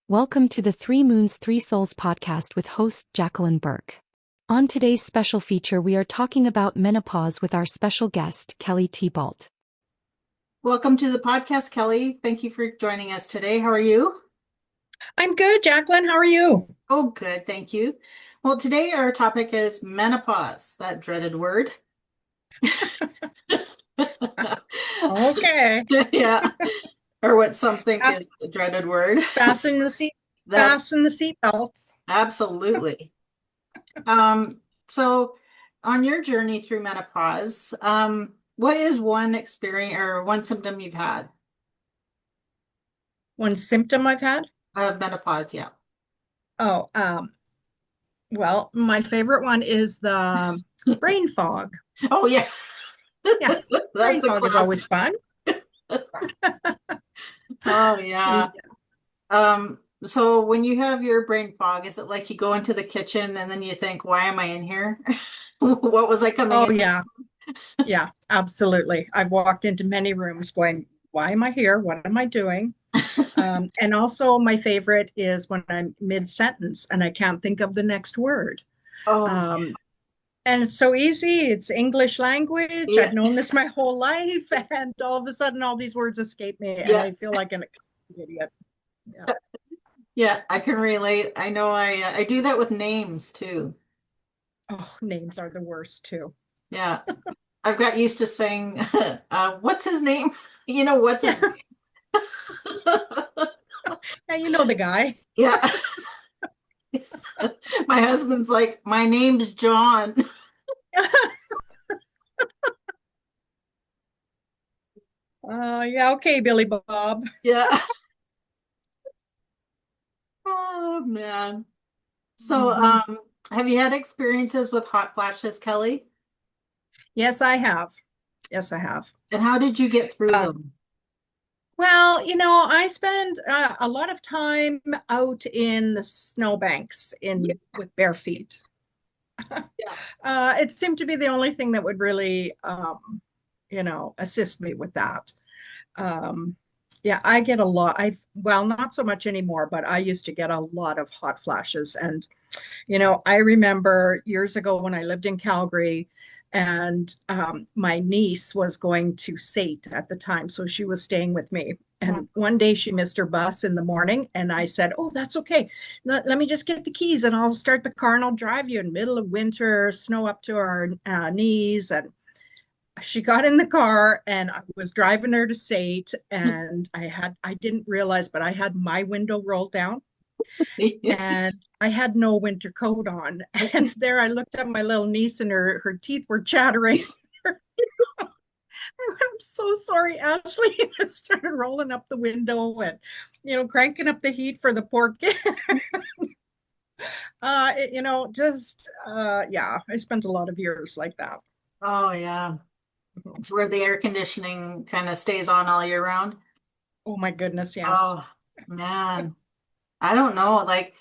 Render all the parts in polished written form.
Welcome to the Three Moons, Three Souls podcast with host Jacqueline Burke. On today's special feature, we are talking about menopause with our special guest, Kelly Thibeault. Welcome to the podcast, Kelly. Thank you for joining us today. How are you? I'm good, Jacqueline. How are you? Oh, good. Thank you. Well, today our topic is menopause, that dreaded word. Okay. Yeah. Or what something is Fast, a dreaded word. That fasten the seat belts. absolutely. So on your journey through menopause, what is one experience or one symptom you've had One symptom I've had. of menopause? Yeah. Oh, well, my favorite one is the brain fog. Oh, yeah. Yeah, That's brain a fog is classic. always fun. Oh, yeah. Yeah. So when you have your brain fog, is it like you go into the kitchen and then you think, why am I in here? What was I coming Oh, in? yeah. Yeah, absolutely. I've walked into many rooms going, why am I here? What am I doing? And also, my favorite is when I'm mid-sentence and I can't think of the next word. Oh, Um, And it's so easy. It's English language. yeah. I've known this my whole life. And all of a sudden, all these words escape me, and Yeah. I feel like an idiot. Yeah. Yeah, I can relate. I know I do that with names too. Oh, names are the worst too. Yeah. I've got used to saying, what's his name? What's his Yeah. name? Yeah, you know the guy. Yeah. My husband's like, my name's John. Yeah, okay, Billy Bob. Yeah. Oh man. So, Mhm. have you had experiences with hot flashes, Kelly? Yes, I have. Yes, I have. And how did you get through Uh, them? I spend a lot of time out in the snowbanks Yeah. in with bare feet. Yeah. It seemed to be the only thing that would really, assist me with that. Um, yeah, I get a lot. Well, not so much anymore, but I used to get a lot of hot flashes. And, I remember years ago when I lived in Calgary and my niece was going to SAIT at the time. So she was staying with me. Mhm. And one day she missed her bus in the morning. And I said, oh, that's okay. Let me just get the keys and I'll start the car and I'll drive you in middle of winter, snow up to our knees. And she got in the car and I was driving her to SAIT and I didn't realize, but I had my window rolled down and I had no winter coat on. And there I looked at my little niece and her teeth were chattering. I'm so sorry, Ashley. I started rolling up the window and, cranking up the heat for the poor kid. Yeah, I spent a lot of years like that. Oh, yeah. It's where the air conditioning kind of stays on all year round. Oh my goodness, yes. Oh, man. I don't know. Like,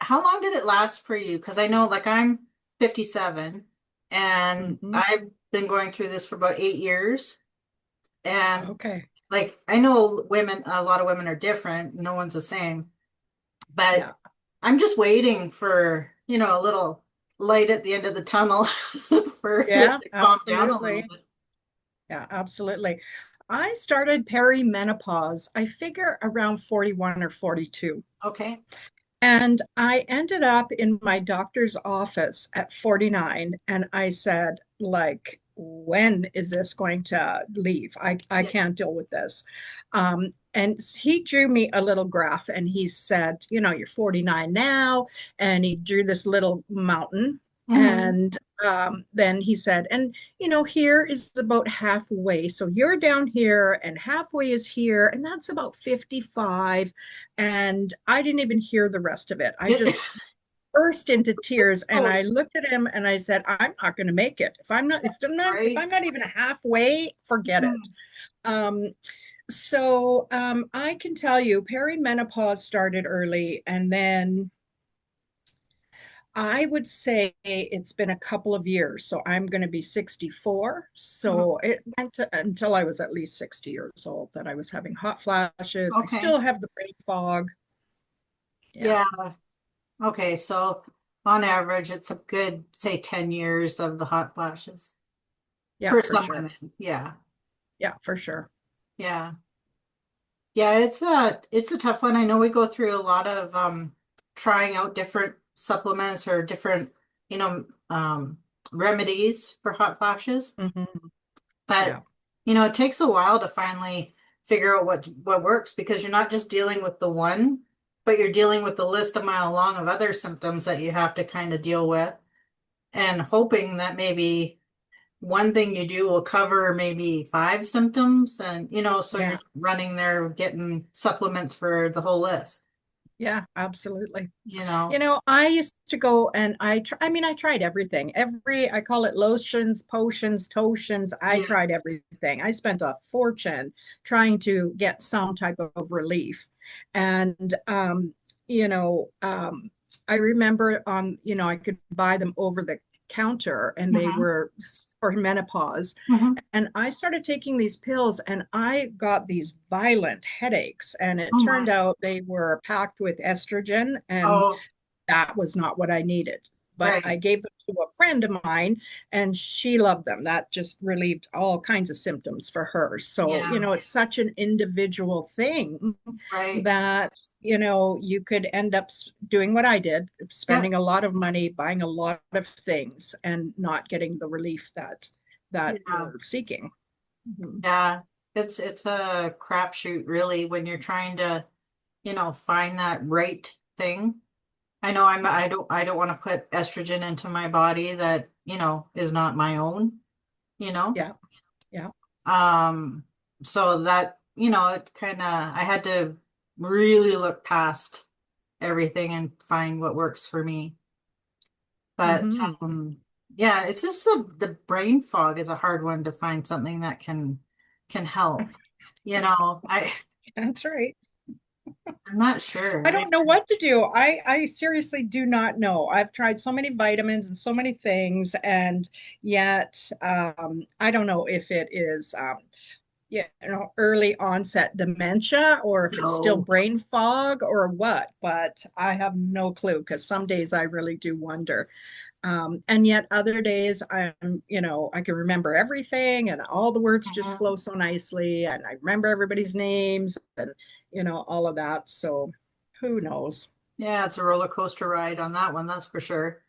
how long did it last for you? Because I know, like, I'm 57 and Hmm. I've been going through this for about 8 years. And, Okay. like, I know women, a lot of women are different. No one's the same. But Yeah. I'm just waiting for, a little light at the end of the tunnel for it Yeah, to calm down a little absolutely. bit. Yeah, absolutely. I started perimenopause, I figure around 41 or 42. Okay. And I ended up in my doctor's office at 49. And I said, like, when is this going to leave? I Yeah. can't deal with this. And he drew me a little graph and he said, you're 49 now. And he drew this little mountain. Mhm. And then he said, and here is about halfway. So you're down here and halfway is here. And that's about 55. And I didn't even hear the rest of it. I just burst into tears and Oh, I looked at him and I said, I'm not going to make it. If right. I'm not even halfway, forget it. Mhm. Um, I can tell you perimenopause started early and then I would say it's been a couple of years. So I'm going to be 64. Mhm. So it went until I was at least 60 years old that I was having hot flashes. I Okay. still have the brain fog. Yeah. Yeah. Okay, so on average, it's a good, say, 10 years of the hot flashes Yeah, for for some sure. women. Yeah. Yeah, for sure. Yeah. Yeah, it's a tough one. I know we go through a lot of trying out different supplements or different, you know, remedies for hot flashes. Hmm. But Yeah. it takes a while to finally figure out what works because you're not just dealing with the one, but you're dealing with the list a mile long of other symptoms that you have to kind of deal with and hoping that maybe one thing you do will cover maybe five symptoms and so you're Yeah. not running there getting supplements for the whole list, Yeah, absolutely. you know. I used to go and I mean, I tried everything. I call it lotions, potions, totions. I Yeah. tried everything. I spent a fortune trying to get some type of relief. And, you know, I remember I could buy them over the counter and they Hmm. were for menopause. Hmm. And I started taking these pills and I got these violent headaches. And it Oh turned my. out they were packed with estrogen, and Oh, that was not what I needed. But I right. gave them to a friend of mine and she loved them. That just relieved all kinds of symptoms for her. So, Yeah. it's such an individual thing Right. that, you could end up doing what I did, Yeah. spending a lot of money, buying a lot of things and not getting the relief that Yeah. you're seeking. Mhm. Yeah. It's a crapshoot really when you're trying to, find that right thing. I know I don't want to put estrogen into my body that, is not my own, you know. Yeah, yeah. Um, so that, it kind of I had to really look past everything and find what works for me. But Hmm. yeah, it's just the brain fog is a hard one to find something that can help. That's right. I'm not sure. I don't know what to do. I seriously do not know. I've tried so many vitamins and so many things, and yet I don't know if it is early onset dementia or if it's still No. brain fog or what, but I have no clue because some days I really do wonder. And yet other days I can remember everything and all the words just flow Mhm. so nicely and I remember everybody's names and all of that. So who knows? Yeah, it's a roller coaster ride on that one, that's for sure.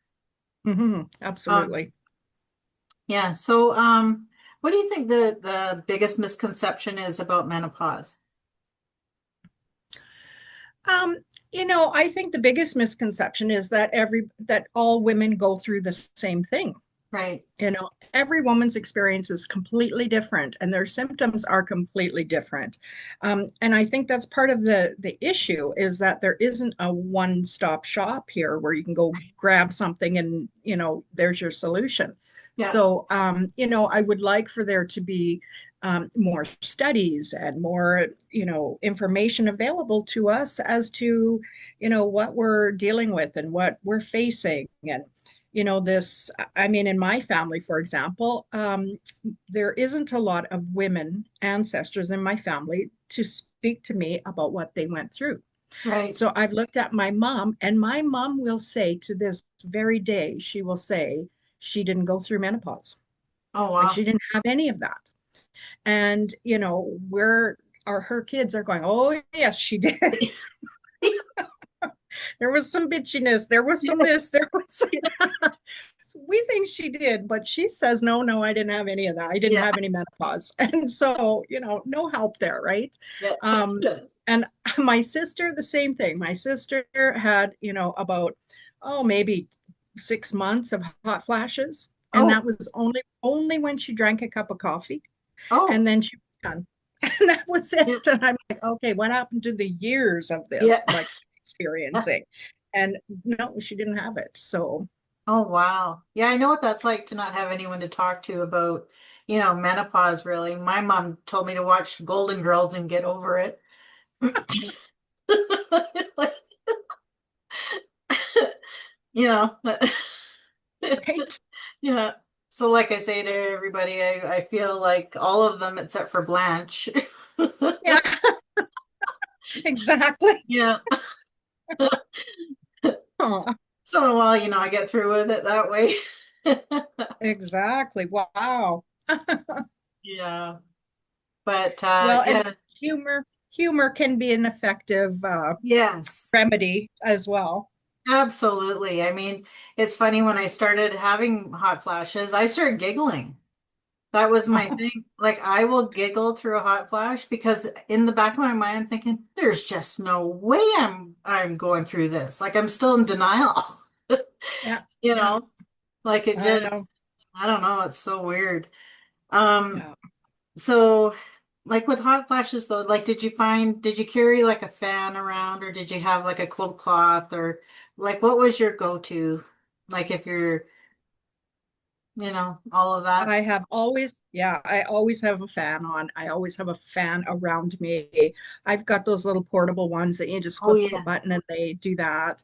Hmm. Um, Absolutely. yeah, so what do you think the biggest misconception is about menopause? Um, I think the biggest misconception is that all women go through the same thing. Right. Every woman's experience is completely different and their symptoms are completely different. And I think that's part of the issue is that there isn't a one-stop shop here where you can go grab something and there's your solution. Yeah. So I would like for there to be more studies and more information available to us as to what we're dealing with and what we're facing. And this, I mean, in my family, for example, there isn't a lot of women ancestors in my family to speak to me about what they went through. Right. So I've looked at my mom, and my mom will say to this very day, she will say she didn't go through menopause. Oh Like wow. she didn't have any of that. And, her kids are going, oh, yes, she did. There was some bitchiness. There was some this. There was some that. So we think she did, but she says, no, no, I didn't have any of that. I didn't Yeah. have any menopause. And so, no help there, right? Yeah. And my sister, the same thing. My sister had, about, maybe 6 months of hot flashes. And Oh, that was only when she drank a cup of coffee. oh, And then she was done. And that was it. yeah. And I'm like, okay, what happened to the years of Yeah. this, like experiencing? And no, she didn't have it. So, Oh wow. Yeah, I know what that's like to not have anyone to talk to about, menopause really. My mom told me to watch Golden Girls and get over it. Like, you know. right. Yeah. So like I say to everybody, I feel like all of them except for Blanche. Yeah, exactly. Yeah. So in a while, I get through with it that way. Exactly. Wow. Yeah. But Well, and yeah, humor can be an effective yes, remedy as well. absolutely. I mean, it's funny when I started having hot flashes, I started giggling. That was my thing. Like I will giggle through a hot flash because in the back of my mind, I'm thinking, there's just no way I'm going through this. Like I'm still in denial. Yeah, You yeah, know, like it I know. just, I don't know, it's so weird. Um, Yeah. so like with hot flashes though, like did you carry like a fan around or did you have like a cold cloth or like what was your go-to? Like if you're, all of that. I always have a fan on. I always have a fan around me. I've got those little portable ones that you just Oh click a yeah. button and they do that.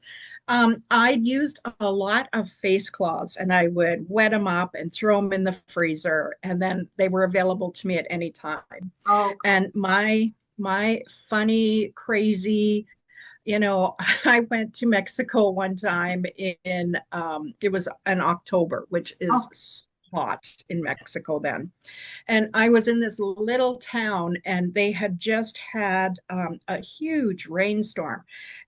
I used a lot of face cloths and I would wet them up and throw them in the freezer, and then they were available to me at any time. Oh, And my funny, crazy, I went to Mexico one time in it was in October, which oh, is hot in Mexico then. And I was in this little town and they had just had a huge rainstorm.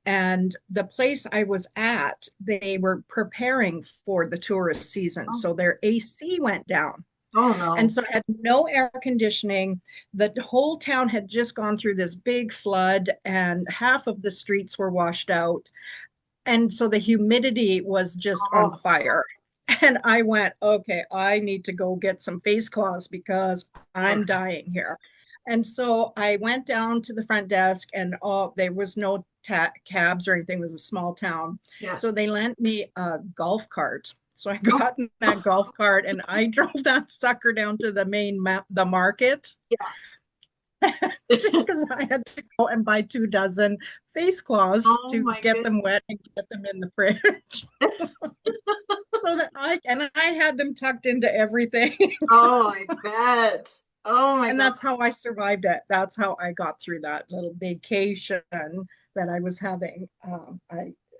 And the place I was at, they were preparing for the tourist season. oh, So their AC went down. oh And no. so I had no air conditioning. The whole town had just gone through this big flood, and half of the streets were washed out. And so the humidity was just on Oh, fire. And I went, okay, I need to go get some face cloths because yeah, I'm dying here. And so I went down to the front desk, and there was no cabs or anything. It was a small town. yeah. So they lent me a golf cart. So I Oh, got in that golf cart and I drove that sucker down to the the market yeah. because I had to go and buy 2 dozen face cloths Oh to my get goodness. them wet and get them in the fridge. So that I had them tucked into everything. Oh, I bet. Oh my And God. that's how I survived it. That's how I got through that little vacation that I was having.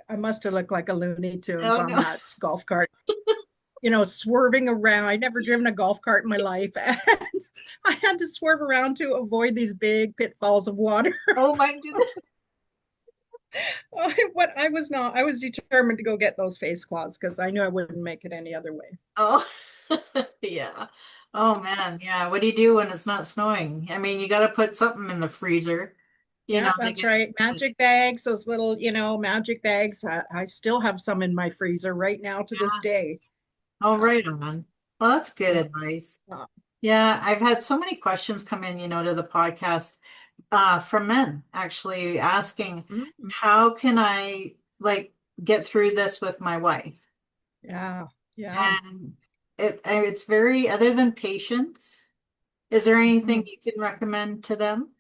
I must have looked like a Looney Tunes Oh on no. that golf cart, swerving around. I'd never driven a golf cart in my life. And I had to swerve around to avoid these big pitfalls of water. Oh my goodness. What I was not, I was determined to go get those face cloths because I knew I wouldn't make it any other way. Oh, yeah. Oh man. Yeah. What do you do when it's not snowing? I mean, you got to put something in the freezer, Yeah, to that's get. right. Magic bags, those little, magic bags. I still have some in my freezer right now to this Yeah. day. Oh, Uh, right on. Well, that's good yeah, advice. yeah. Yeah, I've had so many questions come in, to the podcast from men actually asking, Mhm. how can I like get through this with my wife? Yeah, yeah. And it's very, other than patience, is there anything Mhm. you can recommend to them?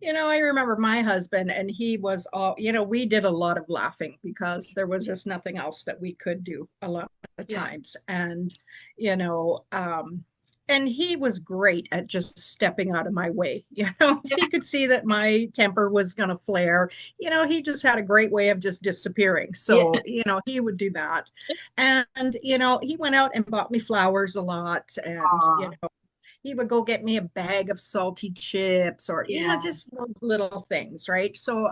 I remember my husband, and he was we did a lot of laughing because there was just nothing else that we could do a lot of Yeah. times. You know, um, and he was great at just stepping out of my way. If Yeah. he could see that my temper was going to flare, he just had a great way of just disappearing. Yeah. So, he would do that. And, he went out and bought me flowers a lot. And, Aw. he would go get me a bag of salty chips, or Yeah. just those little things, right? So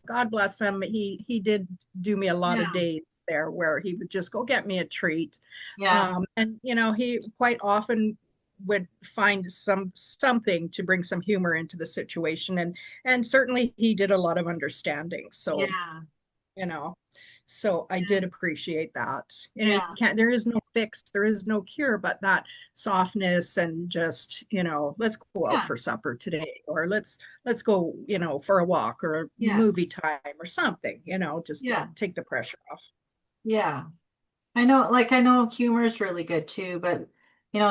God bless him, he did do me a lot of Yeah. days there where he would just go get me a treat. Yeah. And he quite often would find something to bring some humor into the situation, and certainly he did a lot of understanding. So Yeah. you know so I did appreciate that. You Yeah. can't, there is no fix, there is no cure, but that softness, and just, let's go out Yeah. for supper today, or let's go, for a walk or a Yeah. movie time or something, just to Yeah. take the pressure off. Yeah. I know humor is really good too, but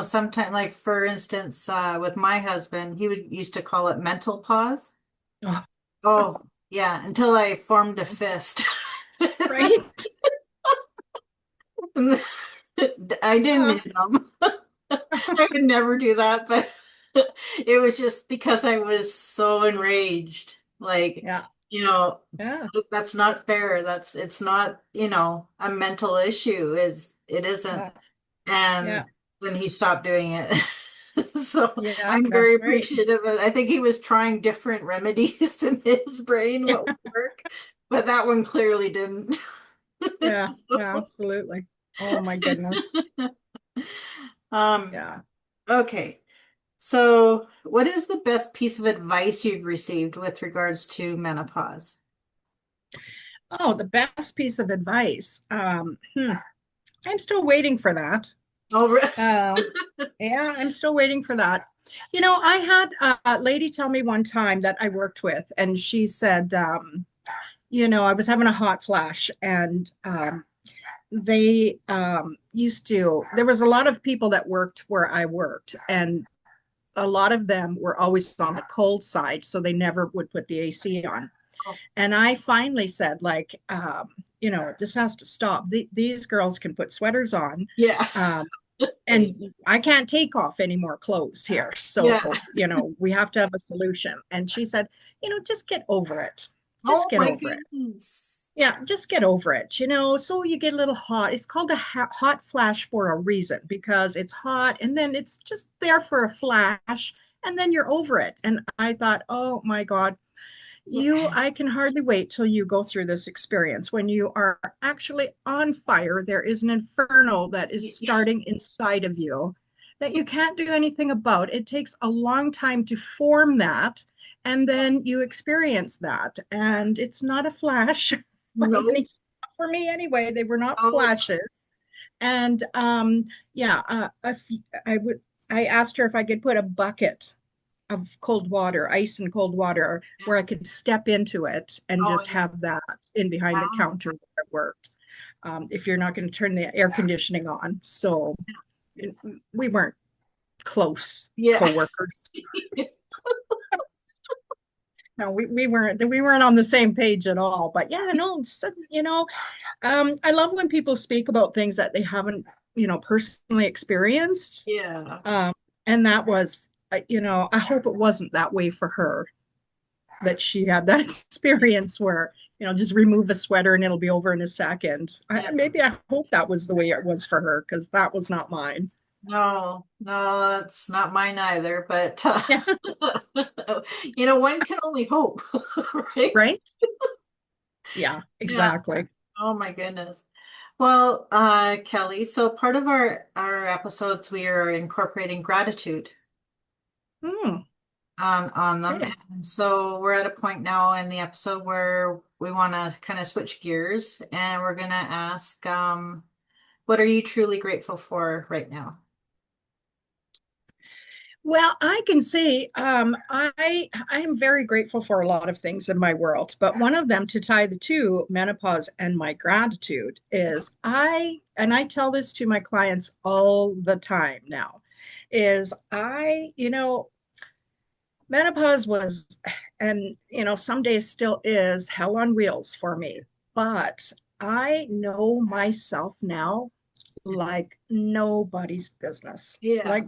sometimes like for instance, with my husband, he would used to call it mental pause. Oh, Oh, yeah, until I formed a fist. right. I didn't Yeah. hit him. I would never do that, but it was just because I was so enraged. Like, Yeah. you know, Yeah. that's not fair. It's not, a mental issue. It isn't. Yeah. And Yeah. then he stopped doing it. So Yeah. I'm very That's right. appreciative. I think he was trying different remedies in his brain, what would work, but that one clearly didn't. Yeah. Yeah. Absolutely. Oh my goodness. Um, Yeah. okay. So what is the best piece of advice you've received with regards to menopause? Oh, the best piece of advice. I'm still waiting for that. Oh, Uh, yeah, I'm still waiting for that. I had a lady tell me one time that I worked with, and she said, I was having a hot flash, and they there was a lot of people that worked where I worked, and a lot of them were always on the cold side, so they never would put the AC on. And I finally said, like, this has to stop. These girls can put sweaters on. yeah. Um, and I can't take off any more clothes here. So, Yeah. we have to have a solution. And she said, just get over it. Just Oh get my over it. goodness. Yeah, just get over it. So you get a little hot. It's called a hot flash for a reason because it's hot and then it's just there for a flash and then you're over it. And I thought, oh my God, I can hardly wait till you go through this experience. When you are actually on fire, there is an inferno that is Yeah. starting inside of you that you can't do anything about. It takes a long time to form that, and then you experience that. And it's not a flash by No. any for me anyway. They were not Oh, flashes. And yeah, I would. I asked her if I could put a bucket of cold water, ice and cold water, yeah. where I could step into it and Oh, just yeah. have that in behind the Wow. counter where it worked. If you're not going to turn the air conditioning on. So we weren't close Yeah. coworkers. No, we weren't on the same page at all. But yeah, no, I love when people speak about things that they haven't, personally experienced. Yeah. Um, and that was, I hope it wasn't that way for her, that she had that experience where, just remove a sweater and it'll be over in a second. Yeah. Maybe I hope that was the way it was for her because that was not mine. No, no, that's not mine either, but Yeah, one can only hope, right? right? Yeah, Yeah. exactly. Oh my goodness. Well, Kelly, so part of our episodes we are incorporating gratitude Hmm. on them. Okay. And so we're at a point now in the episode where we want to kind of switch gears and we're going to ask, what are you truly grateful for right now? Well, I can say I am very grateful for a lot of things in my world, but one of them, to tie the two, menopause and my gratitude, is and I tell this to my clients all the time now, is menopause was, and some days still is, hell on wheels for me. But I know myself now like nobody's business. Yeah. Like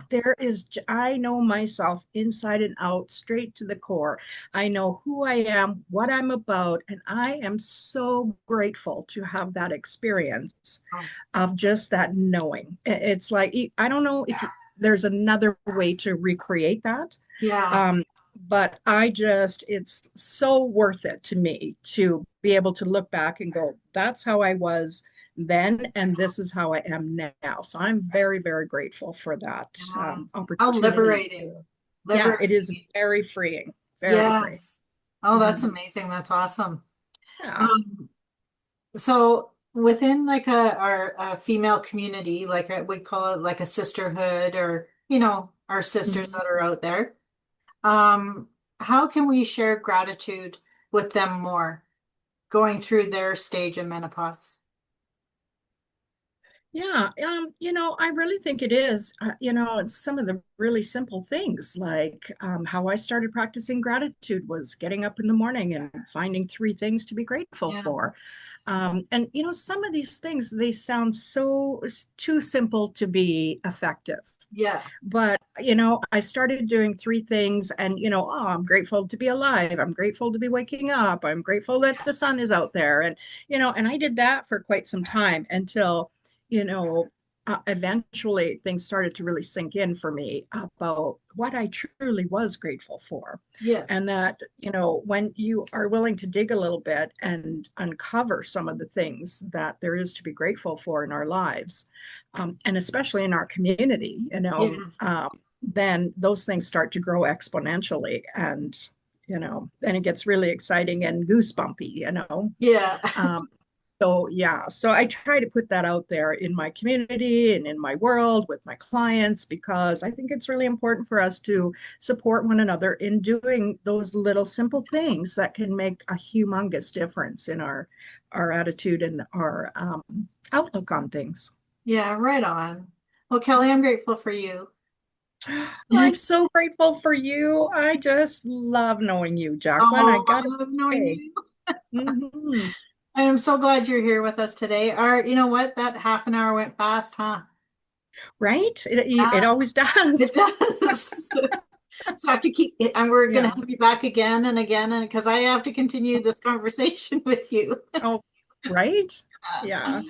I know myself inside and out, straight to the core. I know who I am, what I'm about, and I am so grateful to have that experience Oh, of just that knowing. It's like, I don't know if there's another way to recreate that. yeah. Um, but it's so worth it to me to be able to look back and go, that's how I was then, and this is how I am now. So I'm very, very grateful for that Yeah. How opportunity. liberating. Yeah, it is Liberating. very freeing, very freeing. Yes. Oh, that's Mhm. amazing. That's awesome. Yeah. Um, so within like our female community, like we call it like a sisterhood or, our sisters Mhm. that are out there, um, how can we share gratitude with them more going through their stage of menopause? Yeah, I really think it is. It's some of the really simple things, like how I started practicing gratitude was getting up in the morning and finding three things to be grateful Yeah. for. And some of these things, they sound so too simple to be effective, Yeah. But, I started doing three things and, oh, I'm grateful to be alive. I'm grateful to be waking up. I'm grateful that the sun is out there. And I did that for quite some time until, you know, eventually things started to really sink in for me about what I truly was grateful for. Yeah. And that, when you are willing to dig a little bit and uncover some of the things that there is to be grateful for in our lives, and especially in our community, Yeah. then those things start to grow exponentially. And, then it gets really exciting and goosebumpy. Yeah. Um, so yeah, so I try to put that out there in my community and in my world with my clients, because I think it's really important for us to support one another in doing those little simple things that can make a humongous difference in our attitude and our outlook on things. Yeah, right on. Well, Kelly, I'm grateful for you. I'm so grateful for you. I just love knowing you, Jacqueline. I Oh, I gotta love knowing say. you. Mhm. I am so glad you're here with us today. You know what? That half an hour went fast, huh? Right? It Yeah, always it does. does. So I have to keep it, and we're going to Yeah. have you back again and again, and because I have to continue this conversation with you. Oh, right? Yeah.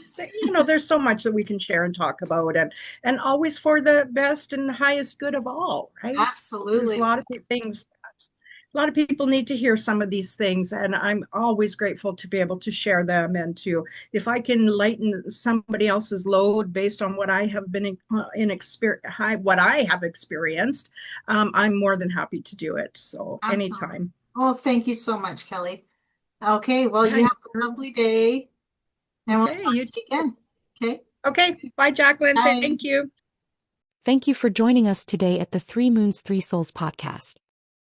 There's so much that we can share and talk about, and always for the best and highest good of all, right? There's a Absolutely. lot of things, a lot of people need to hear some of these things, and I'm always grateful to be able to share them, and to, if I can lighten somebody else's load based on what I have been in experience, what I have experienced, I'm more than happy to do it. So Absolutely. anytime. Well, thank you so much, Kelly. Okay, well, Yeah, you have a lovely day, and we'll okay, talk you to you again. Okay, okay. Bye, Jacqueline. bye. Thank you. Thank you for joining us today at the Three Moons, Three Souls podcast.